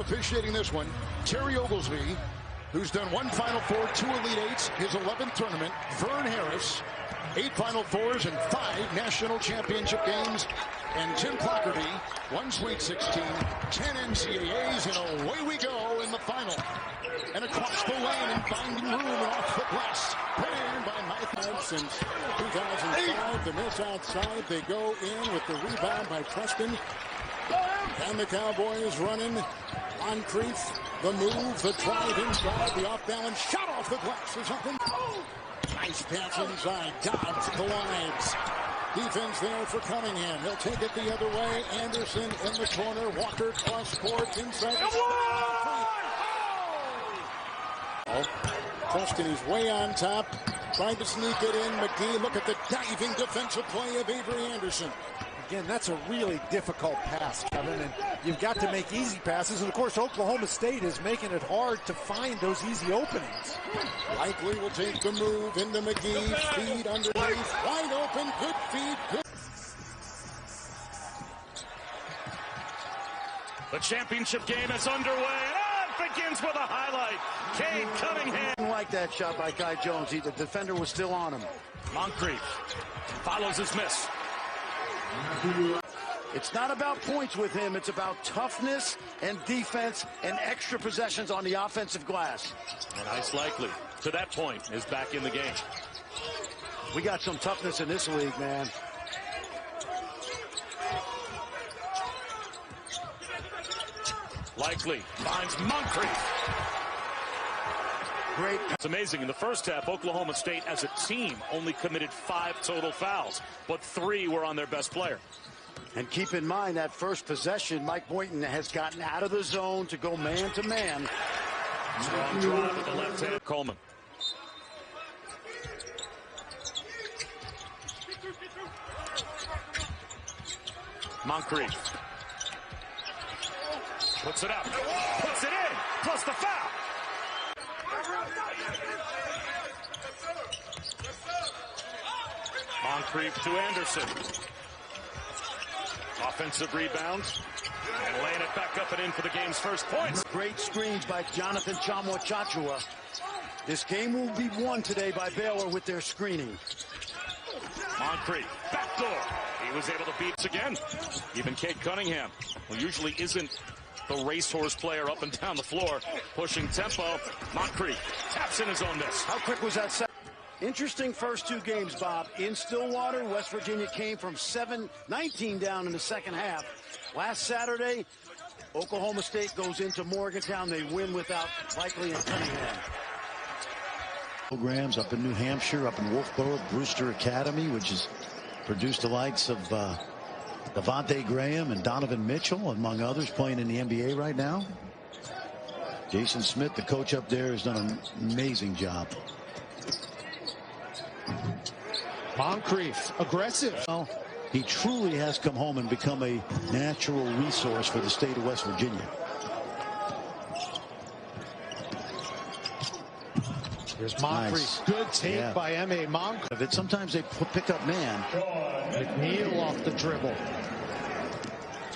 Officiating this one, Terry Oglesby, who's done one Final Four, 2 Elite Eights, his 11th tournament. Vern Harris, 8 Final Fours and 5 national championship games. And Tim Clockerty, 1 Sweet 16, 10 NCAAs, and away we go in the final. And across the lane and finding room and off the glass. Played by Mike. Since 2005, the miss outside. They go in with the rebound by Preston. And the Cowboys running. Moncrieffe, the move, the drive inside, the off-balance shot off the glass or something. Nice pass inside. Dobbs collides. Defense there for Cunningham. He'll take it the other way. Anderson in the corner. Walker cross court inside. Preston is way on top. Trying to sneak it in. McGee, look at the diving defensive play of Avery Anderson. Again, that's a really difficult pass, Kevin, and you've got to make easy passes. And, of course, Oklahoma State is making it hard to find those easy openings. Likely will take the move into McGee. Feed underneath. Wide open. Good feed. Good. The championship game is underway. And it begins with a highlight. Cade Cunningham. I didn't like that shot by Kai Jones. The defender was still on him. Moncrieffe follows his miss. It's not about points with him. It's about toughness and defense and extra possessions on the offensive glass. And Ice Likely, to that point, is back in the game. We got some toughness in this league, man. Likely finds Moncrieffe. Great. It's amazing. In the first half, Oklahoma State as a team only committed 5 total fouls, but 3 were on their best player. And keep in mind that first possession, Mike Boynton has gotten out of the zone to go man to man. Strong drive with the left hand. Coleman. Moncrieffe. Puts it up. Puts it in. Plus the foul. Moncrieffe to Anderson. Offensive rebounds. And laying it back up and in for the game's first points. Great screens by Jonathan Chachua. This game will be won today by Baylor with their screening. Moncrieffe, backdoor. He was able to beat again. Even Cade Cunningham, who usually isn't the racehorse player up and down the floor, pushing tempo. Moncrieffe taps in his own miss. How quick was that set? Interesting first 2 games, Bob. In Stillwater, West Virginia came from 19 down in the second half. Last Saturday, Oklahoma State goes into Morgantown. They win without Likely and Cunningham. Programs up in New Hampshire, up in Wolfboro, Brewster Academy, which has produced the likes of Devontae Graham and Donovan Mitchell, among others, playing in the NBA right now. Jason Smith, the coach up there, has done an amazing job. Moncrieffe, aggressive. Well, he truly has come home and become a natural resource for the state of West Virginia. Here's Moncrieffe. Nice. Good take by M.A. Moncrieffe. Sometimes they pick up man. McNeil off the dribble.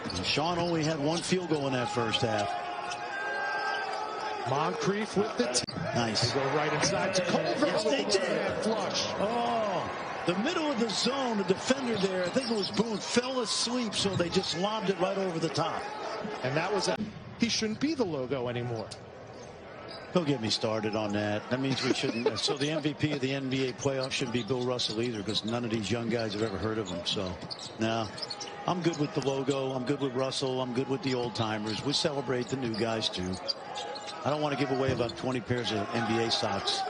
And Sean only had 1 field goal in that first half. Moncrieffe with the nice. They go right inside to Culver. Yes, they did. Flush. Oh, the middle of the zone, the defender there, I think it was Boone, fell asleep, so they just lobbed it right over the top. And that was he shouldn't be the logo anymore. Don't get me started on that. That means we shouldn't. So the MVP of the NBA playoffs shouldn't be Bill Russell either, because none of these young guys have ever heard of him. So, no, I'm good with the logo. I'm good with Russell. I'm good with the old timers. We celebrate the new guys too. I don't want to give away about 20 pairs of NBA socks.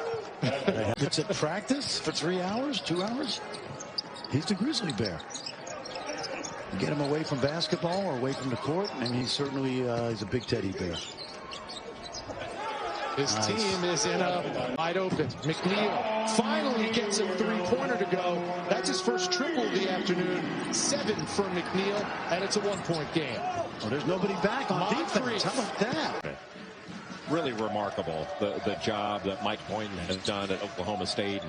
It's at practice for 3 hours, 2 hours. He's the grizzly bear. Get him away from basketball or away from the court, and he's certainly he's a big teddy bear. His team is in a wide open. McNeil finally gets a 3-pointer to go. That's his first triple of the afternoon. 7 for McNeil, and it's a 1-point game. Well, there's nobody back on defense. How about that? Really remarkable, the job that Mike Boynton has done at Oklahoma State.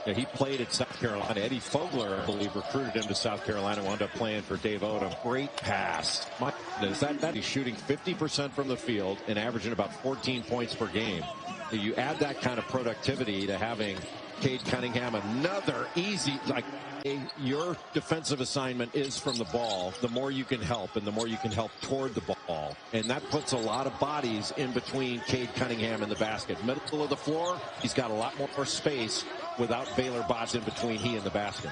And Yeah, he played at South Carolina. Eddie Fogler, I believe, recruited him to South Carolina, wound up playing for Dave Odom. Great pass. My goodness, that he's shooting 50% from the field and averaging about 14 points per game. You add that kind of productivity to having Cade Cunningham, another easy, like, your defensive assignment is from the ball. The more you can help, and the more you can help toward the ball. And that puts a lot of bodies in between Cade Cunningham and the basket. Middle of the floor, he's got a lot more space without Baylor bots in between he and the basket.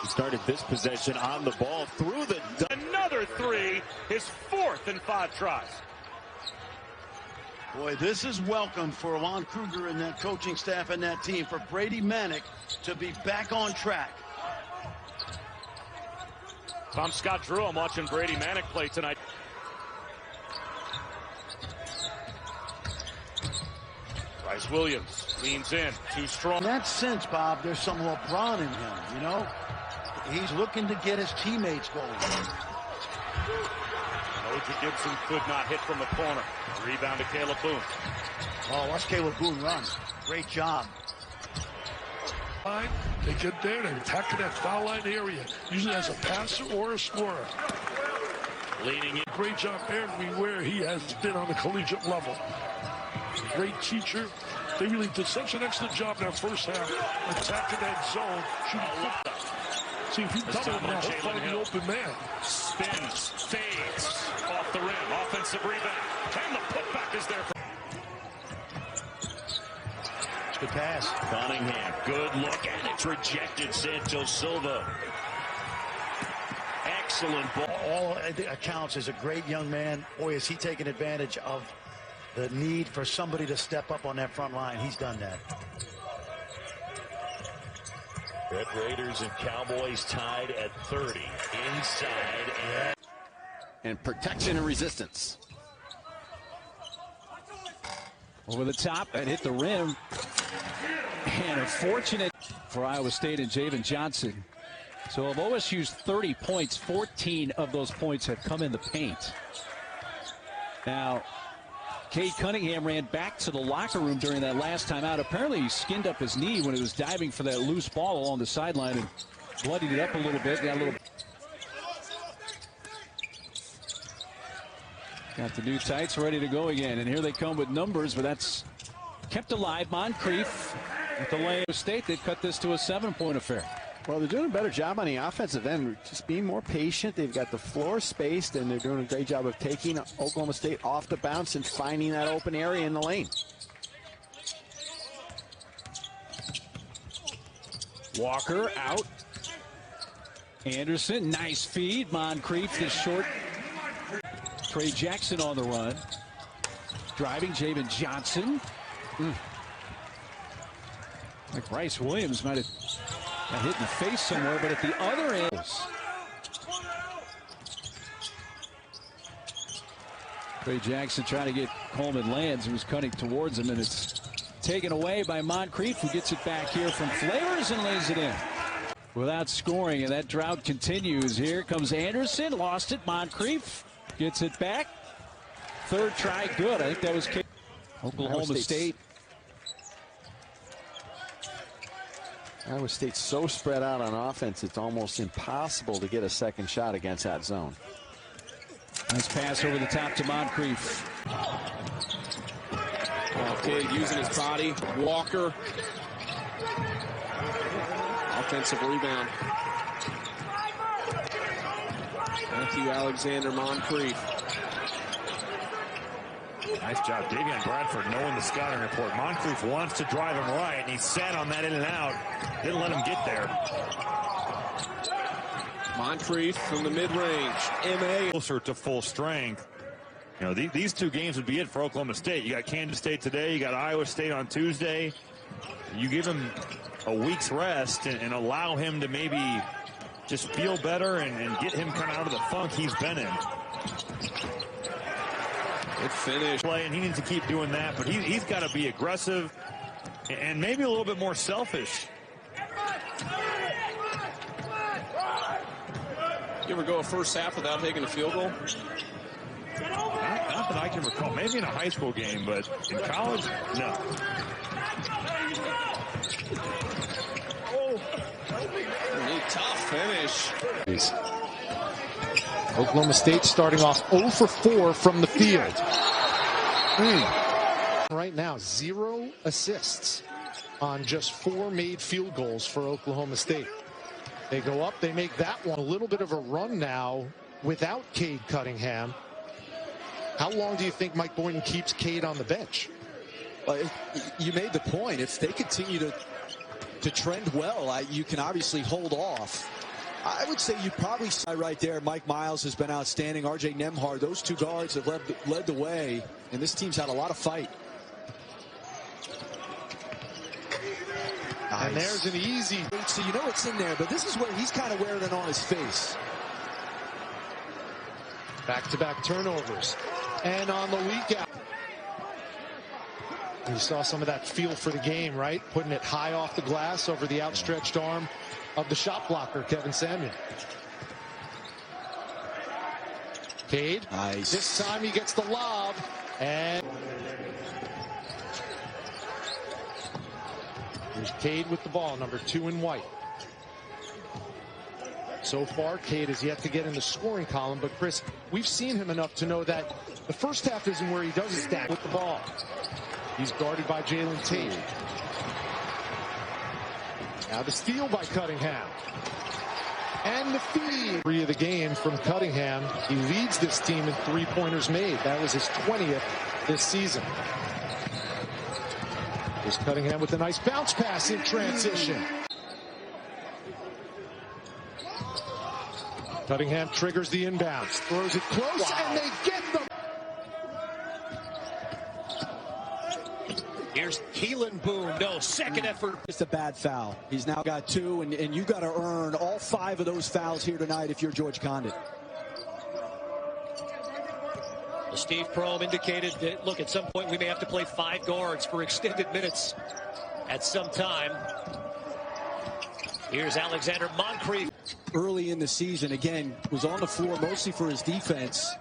He started this possession on the ball through the... Another three, his fourth in 5 tries. Boy, this is welcome for Lon Kruger and that coaching staff and that team, for Brady Manick to be back on track. If I'm Scott Drew, I'm watching Brady Manick play tonight. Bryce Williams leans in, too strong. In that sense, Bob, there's some LeBron in him, you know? He's looking to get his teammates going. Oja Gibson could not hit from the corner. Rebound to Caleb Boone. Oh, watch Caleb Boone run. Great job. They get there, they attack that foul line area, usually as a passer or a scorer. Leaning in. Great job everywhere he has been on the collegiate level. Great teacher. They really did such an excellent job in that first half, attacking that zone, shooting. See, if you double him now, he'll find the open man. Spins, fades, off the rim, offensive rebound, and the putback is there. Good pass. Cunningham, good look, and it's rejected. Santos Silva. Excellent ball. All accounts is a great young man. Boy, is he taking advantage of the need for somebody to step up on that front line. He's done that. Red Raiders and Cowboys tied at 30 inside. And protection and resistance. Over the top and hit the rim. And a fortunate for Iowa State and Javen Johnson. So of OSU's 30 points, 14 of those points have come in the paint. Now, Cade Cunningham ran back to the locker room during that last time out. Apparently he skinned up his knee when he was diving for that loose ball along the sideline and bloodied it up a little bit. Got the new tights ready to go again. And here they come with numbers, but that's kept alive. Moncrieffe with the Iowa State. They've cut this to a 7-point affair. Well, they're doing a better job on the offensive end, just being more patient. They've got the floor spaced, and they're doing a great job of taking Oklahoma State off the bounce and finding that open area in the lane. Walker out. Anderson, nice feed. Moncrieffe is short. Trey Jackson on the run. Driving, Javen Johnson. Like Bryce Williams might have got hit in the face somewhere, but at the other end. Trey Jackson trying to get Coleman Lands, who was cutting towards him, and it's taken away by Moncrieffe, who gets it back here from Flavors and lays it in. Without scoring, and that drought continues. Here comes Anderson, lost it. Moncrieffe gets it back. Third try, good. I think that was Oklahoma State. Iowa State's so spread out on offense, it's almost impossible to get a second shot against that zone. Nice pass over the top to Moncrieffe. Cade using his body. Walker. Offensive rebound. Matthew Alexander, Moncrieffe. Nice job, Davion Bradford knowing the scouting report. Moncrieffe wants to drive him right, and he sat on that in and out. Didn't let him get there. Moncrieffe from the mid-range. M.A. Closer to full strength. You know, these two games would be it for Oklahoma State. You got Kansas State today. You got Iowa State on Tuesday. You give him a week's rest and allow him to maybe just feel better and get him kind of out of the funk he's been in. Good finish. Play, and he needs to keep doing that, but he's got to be aggressive and maybe a little bit more selfish. You ever go a first half without taking a field goal? Not that I can recall. Maybe in a high school game, but in college, no. Tough finish. Oklahoma State starting off 0 for 4 from the field. Right now, 0 assists on just 4 made field goals for Oklahoma State. They go up, they make that one. A little bit of a run now without Cade Cunningham. How long do you think Mike Boynton keeps Cade on the bench? You made the point. If they continue to trend well, you can obviously hold off. I would say you probably see right there. Mike Miles has been outstanding. R.J. Nembhard, those two guards have led the way, and this team's had a lot of fight. Nice. And there's an easy. So you know it's in there, but this is where he's kind of wearing it on his face. Back-to-back turnovers. And on the week out. You saw some of that feel for the game, right? Putting it high off the glass over the outstretched arm of the shot blocker, Kevin Samuel. Cade. Nice. This time he gets the lob. And here's Cade with the ball, number 2 in white. So far, Cade has yet to get in the scoring column, but Chris, we've seen him enough to know that the first half isn't where he does his stat with the ball. He's guarded by Jalen Tate. Now the steal by Cunningham. And the feed. 3 of the game from Cunningham. He leads this team in 3-pointers made. That was his 20th this season. Here's Cunningham with a nice bounce pass in transition. Cunningham triggers the inbounds. Throws it close, and they get the... Here's Keelan Boone. No, second effort. It's a bad foul. He's now got 2, and you got to earn all 5 of those fouls here tonight if you're George Condon. Well, Steve Prohm indicated that, look, at some point we may have to play 5 guards for extended minutes at some time. Here's Alexander Moncrieffe. Early in the season, again, was on the floor mostly for his defense.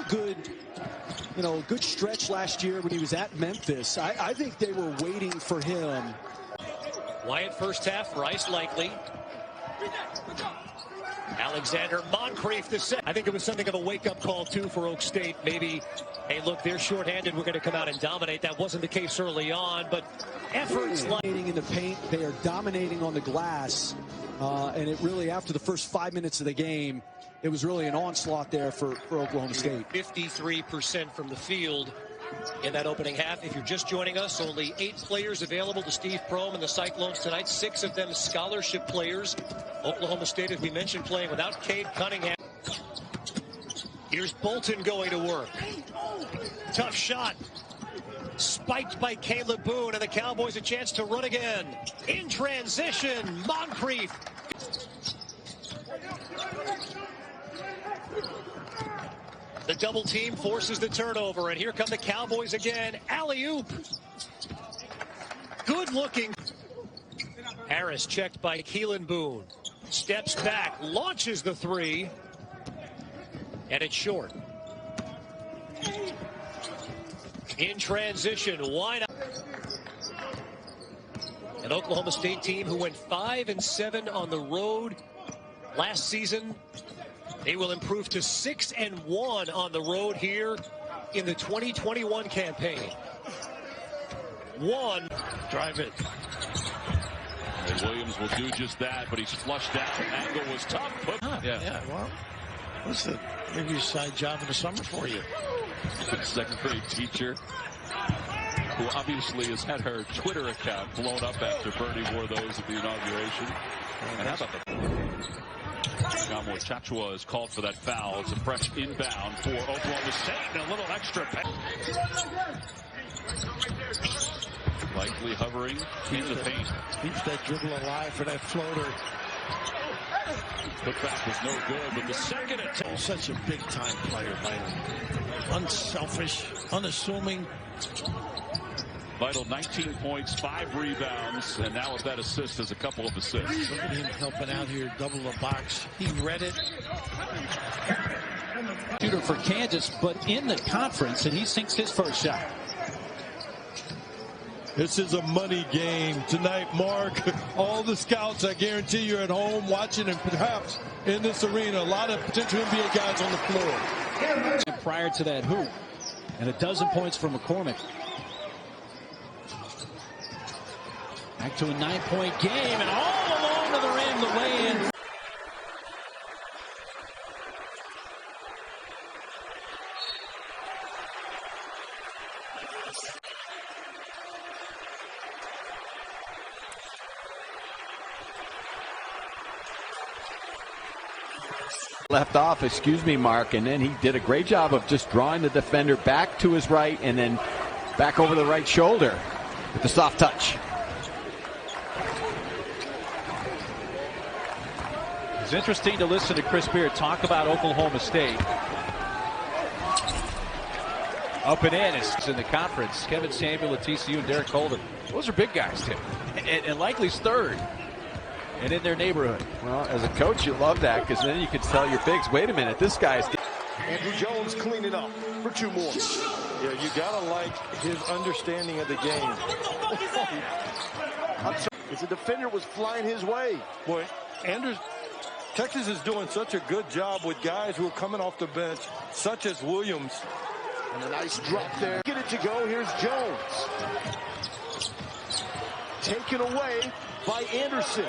Good stretch last year when he was at Memphis. I think they were waiting for him. Wyatt first half, Rice likely. Alexander Moncrieffe the set. I think it was something of a wake-up call, too, for Oak State. Maybe, hey, look, they're shorthanded. We're going to come out and dominate. That wasn't the case early on, but efforts like... In the paint, they are dominating on the glass. And it really, after the first 5 minutes of the game, it was really an onslaught there for Oklahoma State. 53% from the field in that opening half. If you're just joining us, only 8 players available to Steve Prohm and the Cyclones tonight. 6 of them scholarship players. Oklahoma State, as we mentioned, playing without Cade Cunningham. Here's Bolton going to work. Tough shot. Spiked by Caleb Boone, and the Cowboys a chance to run again. In transition, Moncrieffe. The double team forces the turnover, and here come the Cowboys again. Alley-oop. Good looking. Harris checked by Keelan Boone. Steps back, launches the 3, and it's short. In transition, why not? An Oklahoma State team who went 5-7 on the road last season. They will improve to 6-1 on the road here in the 2021 campaign. Drive it. And Williams will do just that, but he's flushed out. The angle was tough. Yeah, well, listen, maybe a side job in the summer for you. Second grade teacher who obviously has had her Twitter account blown up after Bernie wore those at the inauguration. And how about Gambo Chachua is called for that foul. It's a fresh inbound for Oklahoma State. And a little extra pass. Likely hovering in the paint. Keeps that dribble alive for that floater. Put back was no good, but the second attempt. Such a big-time player, Vital. Unselfish, unassuming. Vital 19 points, 5 rebounds, and now with that assist is a couple of assists. Look at him helping out here, double the box. He read it. Shooter for Kansas, but in the conference, and he sinks his first shot. This is a money game tonight, Mark. All the scouts, I guarantee you're at home watching, and perhaps in this arena, a lot of potential NBA guys on the floor. Prior to that hoop, and 12 points for McCormick. Back to a 9-point game, and all along to the rim, the lay-in. Left off, excuse me, Mark, and then he did a great job of just drawing the defender back to his right and then back over the right shoulder with the soft touch. It's interesting to listen to Chris Beard talk about Oklahoma State. Up and in is in the conference. Kevin Samuel at TCU and Derek Holder. Those are big guys, Tim. And likely's third. And in their neighborhood. Well, as a coach, you love that because then you can tell your bigs, wait a minute, this guy's... Andrew Jones cleaning up for 2 more. Yeah, you gotta like his understanding of the game. Because the defender was flying his way. Boy, Texas is doing such a good job with guys who are coming off the bench, such as Williams. And a nice drop there. Get it to go. Here's Jones. Taken away by Anderson.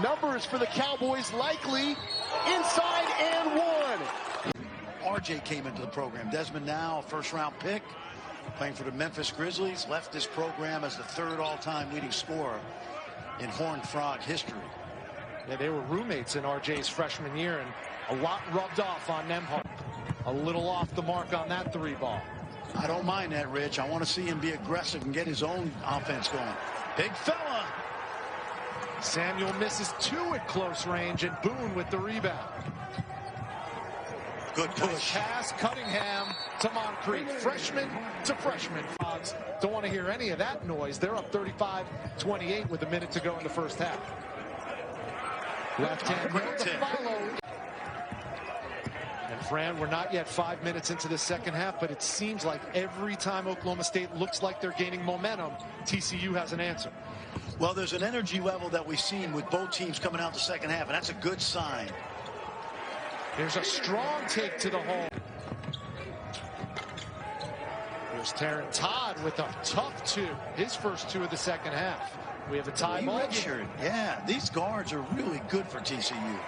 Numbers for the Cowboys likely inside and 1. RJ came into the program. Desmond now, first-round pick, playing for the Memphis Grizzlies, left this program as the 3rd all-time leading scorer in Horned Frog history. Yeah, they were roommates in RJ's freshman year, and a lot rubbed off on Nembhard. A little off the mark on that 3 ball. I don't mind that, Rich. I want to see him be aggressive and get his own offense going. Big fella. Samuel misses 2 at close range, and Boone with the rebound. Good push. Pass, Cunningham to Moncrieffe. Freshman to freshman. Frogs don't want to hear any of that noise. They're up 35-28 with a minute to go in the first half. Left hand to follow. And Fran, we're not yet 5 minutes into the second half, but it seems like every time Oklahoma State looks like they're gaining momentum, TCU has an answer. Well, there's an energy level that we've seen with both teams coming out the second half, and that's a good sign. There's a strong take to the hole. There's Terran Todd with a tough 2. His first 2 of the second half. We have a tie ball. Yeah, these guards are really good for TCU.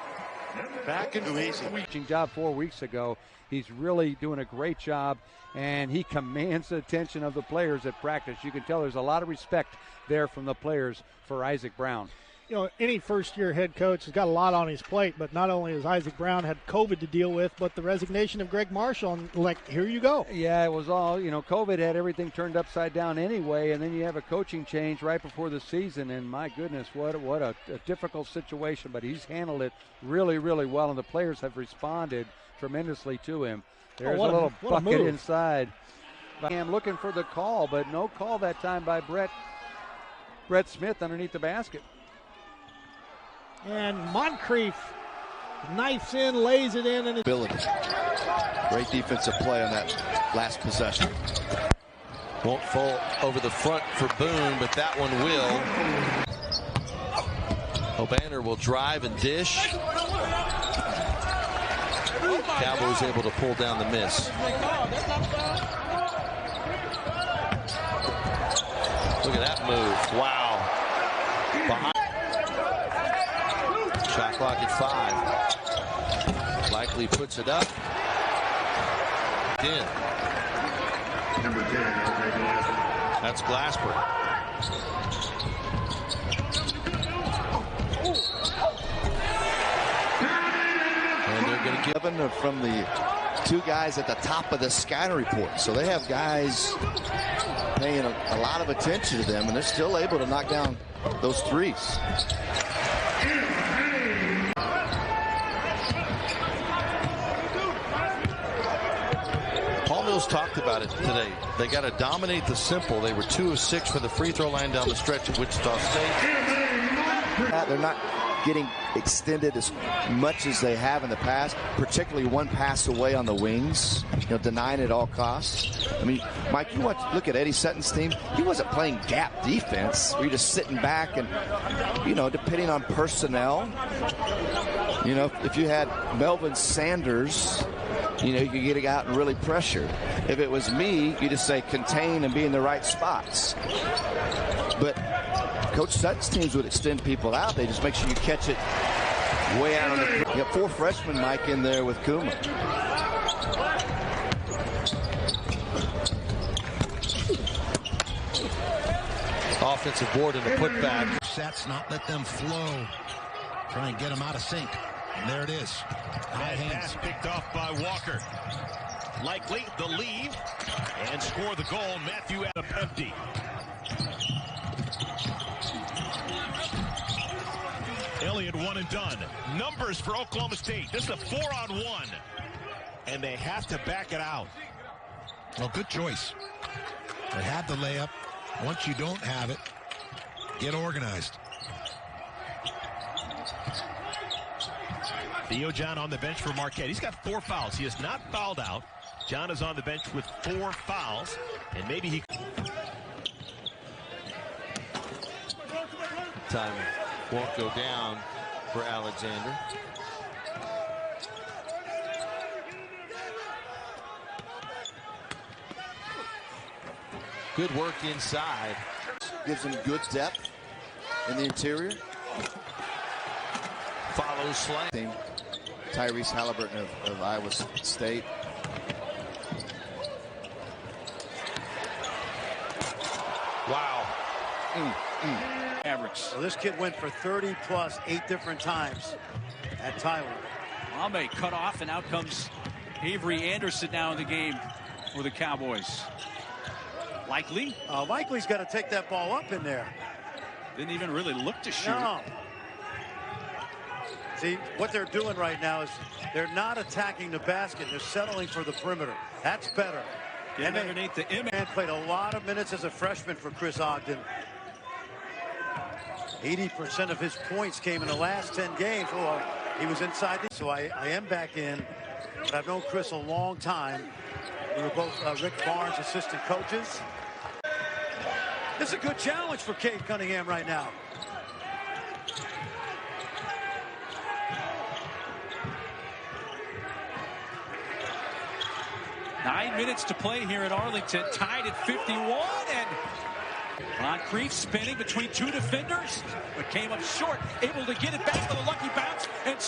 Back and easy. Job 4 weeks ago. He's really doing a great job, and he commands the attention of the players at practice. You can tell there's a lot of respect there from the players for Isaac Brown. You know, any first-year head coach has got a lot on his plate, but not only has Isaac Brown had COVID to deal with, but the resignation of Greg Marshall, and like, here you go. Yeah, it was all, you know, COVID had everything turned upside down anyway, and then you have a coaching change right before the season, and my goodness, what a difficult situation, but he's handled it really, really well, and the players have responded tremendously to him. There's a little bucket inside. I'm looking for the call, but no call that time by Brett Smith underneath the basket. And Moncrieffe knifes in, lays it in, and ability. Great defensive play on that last possession. Won't fall over the front for Boone, but that one will. O'Banner will drive and dish. Cowboys able to pull down the miss. Look at that move. Wow. Behind. Shot clock at 5. Likely puts it up. In. Number 10. That's Glasper. And they're going to give them from the 2 guys at the top of the scouting report. So they have guys paying a lot of attention to them, and they're still able to knock down those threes. Paul Mills talked about it today. They got to dominate the simple. They were 2 of 6 for the free throw line down the stretch at Wichita State. They're not getting extended as much as they have in the past, particularly one pass away on the wings, denying at all costs. I mean, Mike, you look at Eddie Sutton's team. He wasn't playing gap defense. You're just sitting back and, depending on personnel, if you had Melvin Sanders, you could get it out and really pressure. If it was me, you just say contain and be in the right spots. But Coach Sutton's teams would extend people out. They just make sure you catch it way out on the. You got 4 freshmen, Mike, in there with Kuma. Offensive board and the putback. Sets, not let them flow. Try and get them out of sync. And there it is. High hands. Pass picked off by Walker. Likely the leave and score the goal. Matthew empty. Elliott one and done. Numbers for Oklahoma State. This is a 4-on-1. And they have to back it out. Well, good choice. They had the layup. Once you don't have it, get organized. Theo John on the bench for Marquette. He's got 4 fouls. He is not fouled out. John is on the bench with 4 fouls. And maybe he... Time won't go down for Alexander. Good work inside. Gives them good depth in the interior. Follows slam. Tyrese Halliburton of Iowa State. Wow. Average. So this kid went for 30 plus 8 different times at Tyler. Mame cut off, and out comes Avery Anderson now in the game for the Cowboys. Likely. Likely's got to take that ball up in there. Didn't even really look to shoot. No. See, what they're doing right now is they're not attacking the basket. They're settling for the perimeter. That's better. And underneath the man played a lot of minutes as a freshman for Chris Ogden. 80% of his points came in the last 10 games. Oh, he was inside. So I am back in. But I've known Chris a long time. We were both Rick Barnes' assistant coaches. This is a good challenge for Cade Cunningham right now. Nine minutes to play here at Arlington, tied at 51, and Moncrieffe spinning between 2 defenders, but came up short, able to get it back with a lucky bounce and